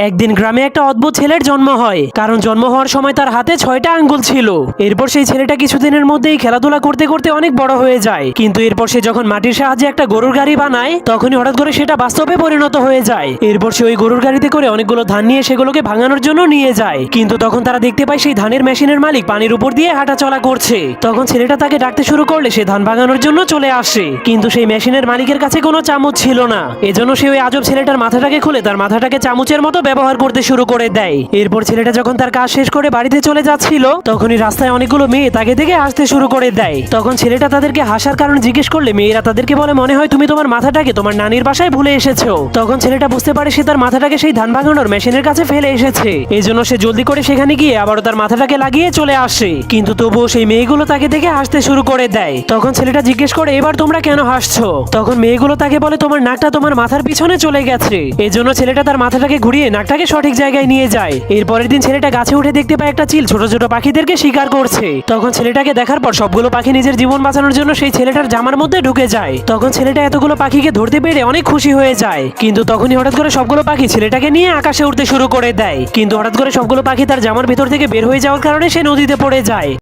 একদিন গ্রামে একটা অদ্ভুত ছেলের জন্ম হয়, কারণ জন্ম হওয়ার সময় তার হাতে 6টা আঙ্গুল ছিল। এরপর সেই ছেলেটা কিছুদিনের মধ্যেই খেলাধুলা করতে করতে অনেক বড় হয়ে যায়, কিন্তু এরপর সে যখন মাটির সাহায্যে একটা গরুর গাড়ি বানায়, তখনই হঠাৎ করে সেটা বাস্তবে পরিণত হয়ে যায়। এরপর সে ওই গরুর গাড়িতে করে অনেকগুলো ধান নিয়ে সেগুলোকে ভাঙানোর জন্য নিয়ে যায়, কিন্তু তখন তারা দেখতে পায় সেই ধানের মেশিনের মালিক পানির উপর দিয়ে হাঁটা চলা করছে। তখন ছেলেটা তাকে ডাকতে শুরু করলে সে ধান ভাঙানোর জন্য চলে আসে, কিন্তু সেই মেশিনের মালিকের কাছে কোনো চামচ ছিল না। এজন্য সে ওই আজব ছেলেটার মাথাটাকে খুলে তার মাথাটাকে চামচের মতো ব্যবহার করতে শুরু করে দেয়। এরপর ছেলেটা যখন তার কাজ শেষ করে বাড়িতে চলে যাচ্ছিল, তখনই রাস্তায় অনেকগুলো মেয়ে তাকে দেখে হাসতে শুরু করে দেয়। তখন ছেলেটা তাদেরকে হাসার কারণ জিজ্ঞেস করলে মেয়েরা তাদেরকে বলে, মনে হয় তুমি তোমার মাথাটাকে তোমার নানির বাসায় ভুলে এসেছো। তখন ছেলেটা বুঝতে পারে সে তার মাথাটাকে সেই ধান ভাঙানোর মেশিনের কাছে ফেলে এসেছে। এই জন্য সে জলদি করে সেখানে গিয়ে আবারও তার মাথাটাকে লাগিয়ে চলে আসে, কিন্তু তবুও সেই মেয়েগুলো তাকে দেখে হাসতে শুরু করে দেয়। তখন ছেলেটা জিজ্ঞেস করে, এবার তোমরা কেন হাসছো? তখন মেয়েগুলো তাকে বলে, তোমার নাকটা তোমার মাথার পিছনে চলে গেছে। এই জন্য ছেলেটা তার মাথাটাকে ঘুরিয়ে নাকটাকে সঠিক জায়গায় নিয়ে যায়। এরপরের দিন ছেলেটা গাছে উঠে দেখতে পায় একটা চিল ছোট ছোট পাখিদেরকে শিকার করছে। তখন ছেলেটাকে দেখার পর সবগুলো পাখি নিজের জীবন বাঁচানোর জন্য সেই ছেলেটার জামার মধ্যে ঢুকে যায়। তখন ছেলেটা এতগুলো পাখিকে ধরতে পেরে অনেক খুশি হয়ে যায়, কিন্তু তখনই হঠাৎ করে সবগুলো পাখি ছেলেটাকে নিয়ে আকাশে উঠতে শুরু করে দেয়। কিন্তু হঠাৎ করে সবগুলো পাখি তার জামার ভিতর থেকে বের হয়ে যাওয়ার কারণে সে নদীতে পড়ে যায়।